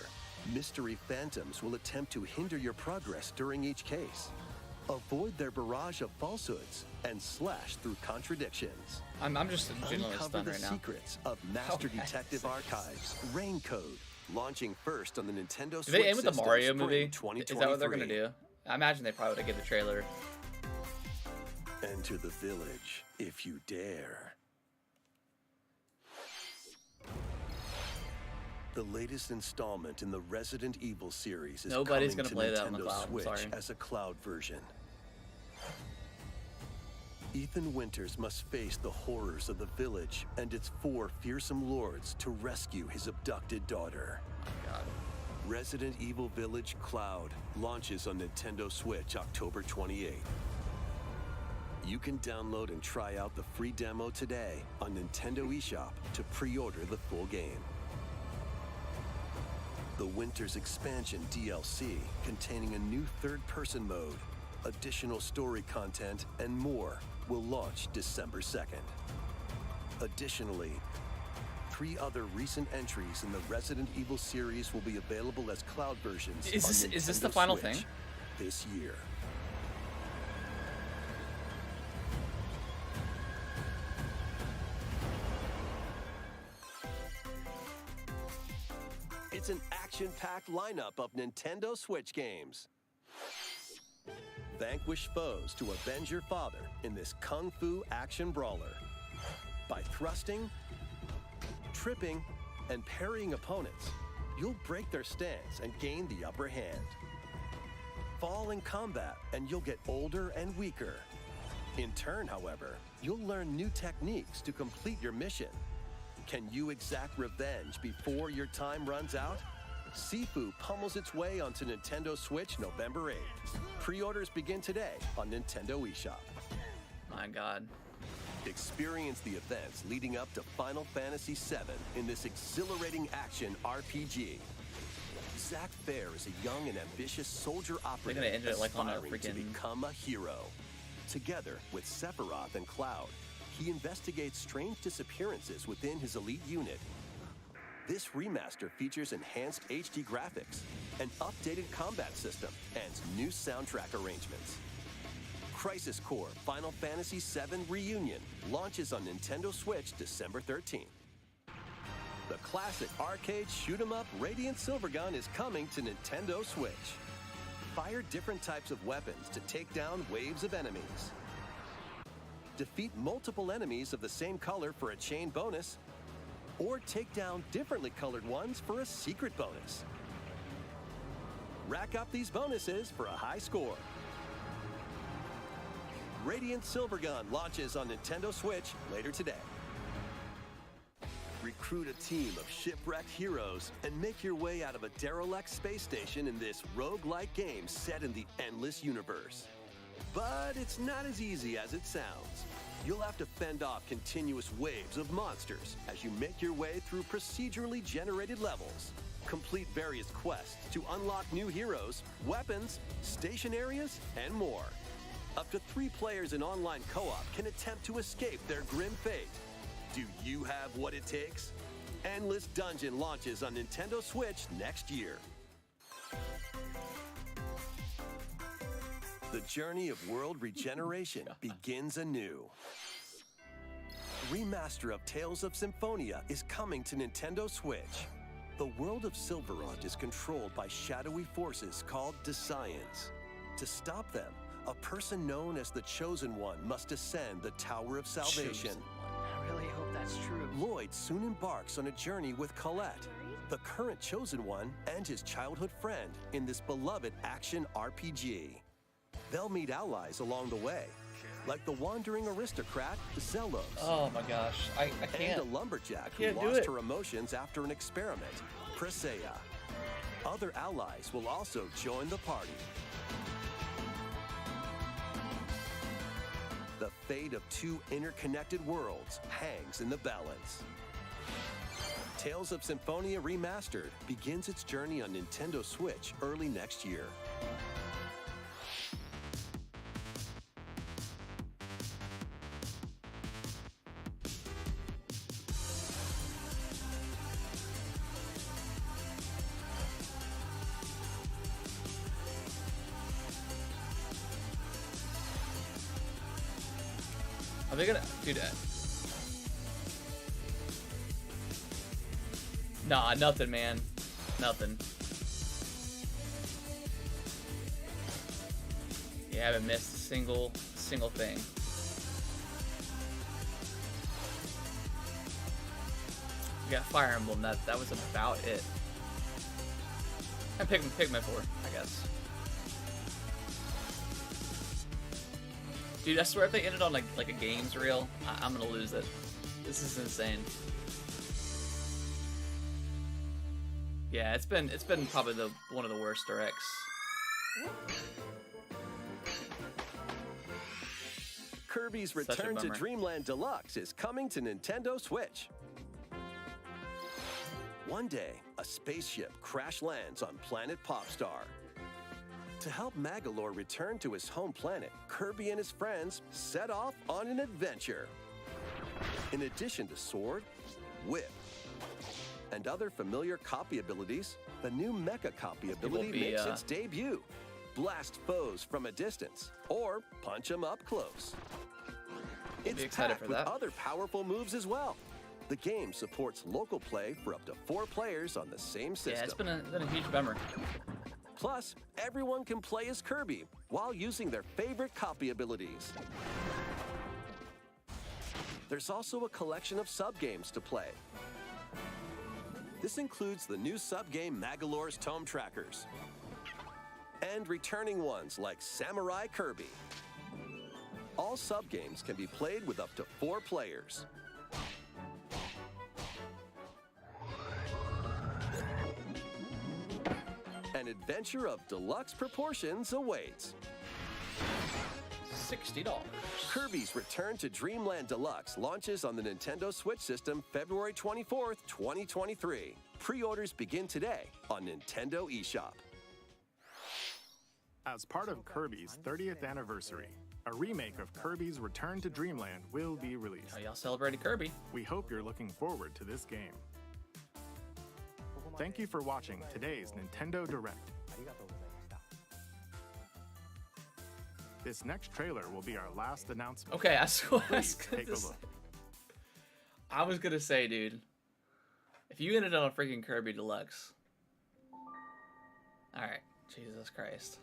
mystery phantoms will attempt to hinder your progress during each case. Avoid their barrage of falsehoods and slash through contradictions. I'm just genuinely Uncover stunned the right now. secrets of Master Okay. Detective Archives Rain Code, launching first on the Nintendo Did they Switch end with the system, Mario spring movie? 2023. Is that what they're gonna do? I imagine they probably would have given the trailer. Enter the village if you dare. The latest installment in the Resident Evil series is Nobody's coming gonna to play that on the Nintendo cloud, I'm Switch sorry. as a cloud version. Ethan Winters must face the horrors of the village and its 4 fearsome lords to rescue his abducted daughter. God. Resident Evil Village Cloud launches on Nintendo Switch October 28th. You can download and try out the free demo today on Nintendo eShop to pre-order the full game. The Winter's Expansion DLC, containing a new third-person mode, additional story content, and more, will launch December 2nd. Additionally, 3 other recent entries in the Resident Evil series will be available as cloud versions Is on this the Nintendo final Switch thing? this year. It's an action-packed lineup of Nintendo Switch games. Vanquish foes to avenge your father in this kung fu action brawler. By thrusting, tripping, and parrying opponents, you'll break their stance and gain the upper hand. Fall in combat and you'll get older and weaker. In turn, however, you'll learn new techniques to complete your mission. Can you exact revenge before your time runs out? Sifu pummels its way onto Nintendo Switch November 8th. Pre-orders begin today on Nintendo eShop. My God. Experience the events leading up to Final Fantasy VII in this exhilarating action RPG. Zack Fair is a young and ambitious soldier operative end it like on a aspiring to freaking- become a hero. Together with Sephiroth and Cloud, he investigates strange disappearances within his elite unit. This remaster features enhanced HD graphics, an updated combat system, and new soundtrack arrangements. Crisis Core Final Fantasy VII Reunion launches on Nintendo Switch December 13th. The classic arcade shoot-'em-up Radiant Silvergun is coming to Nintendo Switch. Fire different types of weapons to take down waves of enemies. Defeat multiple enemies of the same color for a chain bonus, or take down differently colored ones for a secret bonus. Rack up these bonuses for a high score. Radiant Silvergun launches on Nintendo Switch later today. Recruit a team of shipwrecked heroes and make your way out of a derelict space station in this roguelike game set in the endless universe. But it's not as easy as it sounds. You'll have to fend off continuous waves of monsters as you make your way through procedurally generated levels. Complete various quests to unlock new heroes, weapons, station areas, and more. Up to 3 players in online co-op can attempt to escape their grim fate. Do you have what it takes? Endless Dungeon launches on Nintendo Switch next year. The journey of world regeneration begins anew. Remaster of Tales of Symphonia is coming to Nintendo Switch. The world of Silverrond is controlled by shadowy forces called Desians. To stop them, a person known as the Chosen One must ascend the Tower of Salvation. I really hope that's true. Lloyd soon embarks on a journey with Colette, the current Chosen One, and his childhood friend in this beloved action RPG. They'll meet allies along the way, like the wandering aristocrat Zelos. Oh my gosh, I can't. And a lumberjack who Can't do lost it. her emotions after an experiment, Presea. Other allies will also join the party. The fate of two interconnected worlds hangs in the balance. Tales of Symphonia Remastered begins its journey on Nintendo Switch early next year. Are they gonna do that? Nah, nothing, man. Nothing. You haven't missed a single thing. We got Fire Emblem. That was about it. And Pikmin 4, I guess. Dude, I swear if they ended on like a games reel, I'm gonna lose it. This is insane. Yeah, it's been probably one of the worst directs. Kirby's Such a Return to bummer. Dreamland Deluxe is coming to Nintendo Switch. One day, a spaceship crash lands on planet Popstar. To help Magolor return to his home planet, Kirby and his friends set off on an adventure. In addition to sword, whip, and other familiar copy abilities, the new Mecha copy ability be, makes its debut. Blast foes from a distance, or punch them up close. It's excited packed for with that. other powerful moves as well. The game supports local play for up to 4 players on the same system. Yeah, it's been a huge bummer. Plus, everyone can play as Kirby while using their favorite copy abilities. There's also a collection of sub-games to play. This includes the new sub-game Magolor's Tome Trackers, and returning ones like Samurai Kirby. All sub-games can be played with up to 4 players. An adventure of deluxe proportions awaits. $60. Kirby's Return to Dreamland Deluxe launches on the Nintendo Switch system February 24th, 2023. Pre-orders begin today on Nintendo eShop. As part of Kirby's 30th anniversary, a remake of Kirby's Return to Dreamland will be released. Oh, y'all celebrated Kirby. We hope you're looking forward to this game. Thank you for watching today's Nintendo Direct. This next trailer will be our last announcement. Okay, I swear. Please take a look. I was gonna say, dude, if you ended on a freaking Kirby Deluxe. Alright, Jesus Christ.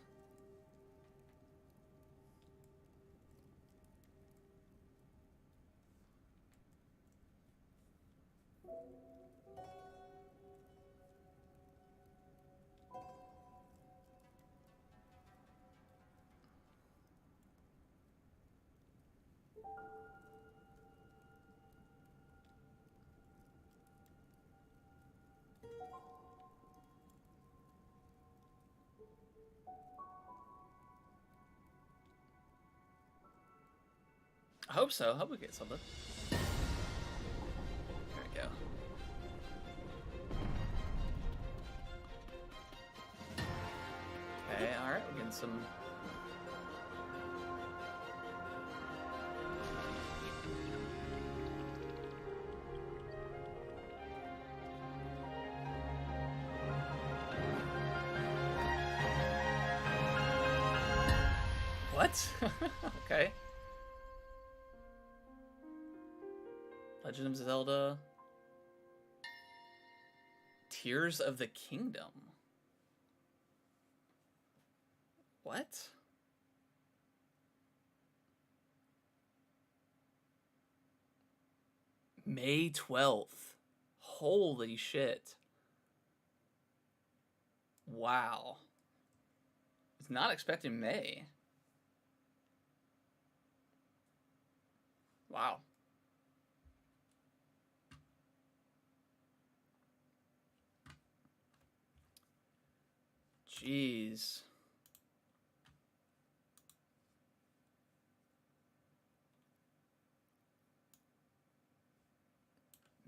I hope so. I hope we get something. There we go. Okay, alright, we're getting some. What? Okay. Legend of Zelda Tears of the Kingdom. What? May 12th. Holy shit. Wow. I was not expecting May. Wow. Jeez.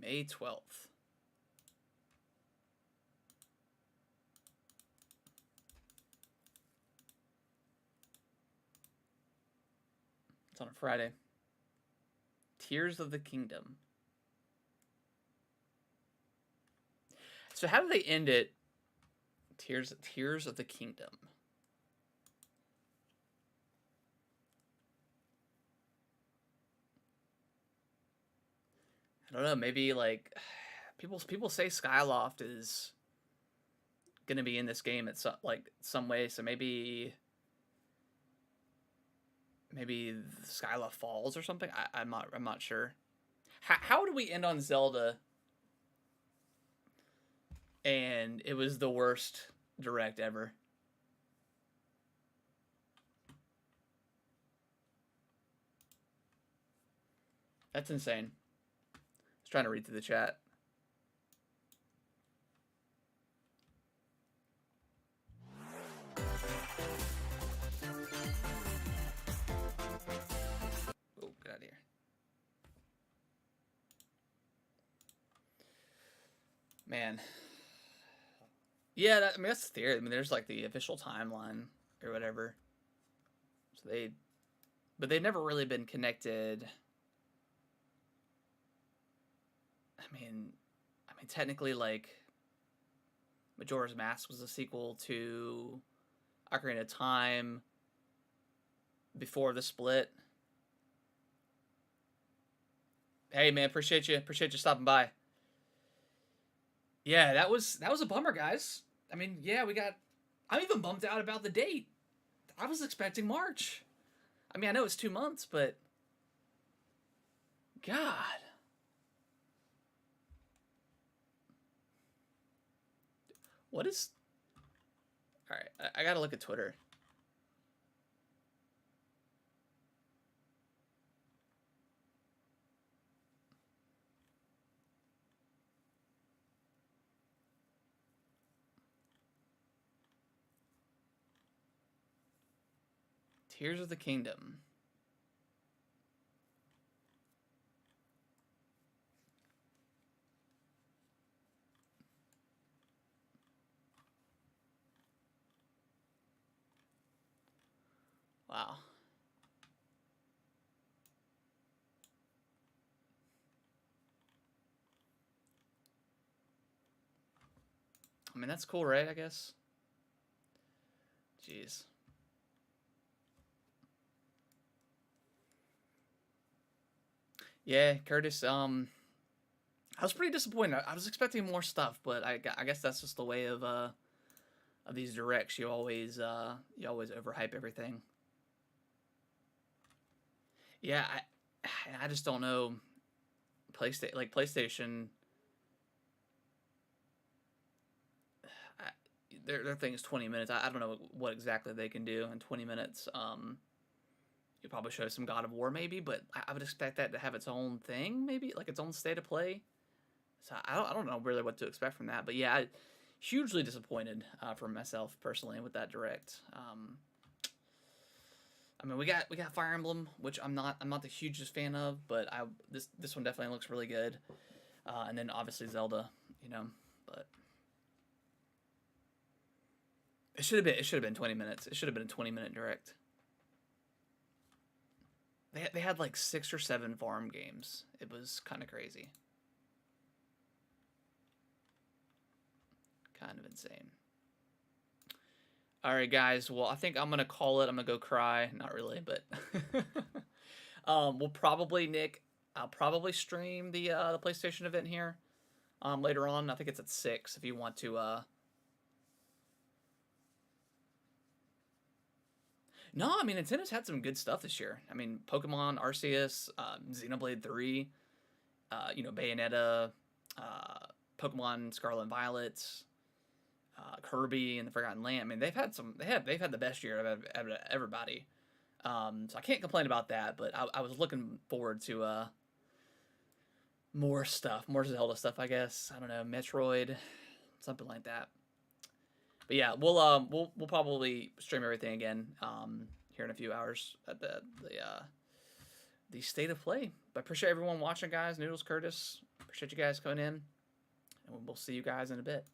May 12th. It's on a Friday. Tears of the Kingdom. So how do they end it? Tears of the Kingdom. I don't know, maybe like people say Skyloft is gonna be in this game at some way, so maybe Skyloft Falls or something. I'm not sure. How do we end on Zelda? And it was the worst direct ever. That's insane. I was trying to read through the chat. Oh, get out of here. Man. Yeah, I mean, that's the theory. I mean, there's like the official timeline or whatever. So but they've never really been connected. I mean, technically, like, Majora's Mask was a sequel to Ocarina of Time before the split. Hey, man, appreciate you stopping by. Yeah, that was a bummer, guys. I mean, yeah, I'm even bummed out about the date. I was expecting March. I mean, I know it's 2 months, but God. What is... Alright, I gotta look at Twitter. Tears of the Kingdom. Wow. I mean, that's cool, right? I guess. Jeez. Yeah, Curtis, I was pretty disappointed. I was expecting more stuff, but I guess that's just the way of these directs. You always overhype everything. Yeah, I just don't know. PlayStation, their thing is 20 minutes. I don't know what exactly they can do in 20 minutes. You'd probably show some God of War maybe, but I would expect that to have its own thing, maybe like its own state of play. So I don't know really what to expect from that, but yeah, hugely disappointed for myself personally with that direct. I mean, we got Fire Emblem, which I'm not the hugest fan of, but this one definitely looks really good. And then obviously Zelda, you know, but it should have been 20 minutes. It should have been a 20-minute direct. They had like 6 or 7 farm games. It was kind of crazy. Kind of insane. All right, guys. Well, I think I'm going to call it. I'm going to go cry. Not really, but we'll probably, Nick, I'll probably stream the PlayStation event here later on. I think it's at 6 if you want to... No, I mean, Nintendo's had some good stuff this year. I mean, Pokemon, Arceus, Xenoblade 3, you know, Bayonetta, Pokemon Scarlet and Violet, Kirby and the Forgotten Land. I mean, they've had the best year of everybody. So I can't complain about that, but I was looking forward to more stuff, more Zelda stuff, I guess. I don't know, Metroid, something like that. But yeah, we'll probably stream everything again here in a few hours at the State of Play. But I appreciate everyone watching, guys. Noodles, Curtis, appreciate you guys coming in, and we'll see you guys in a bit.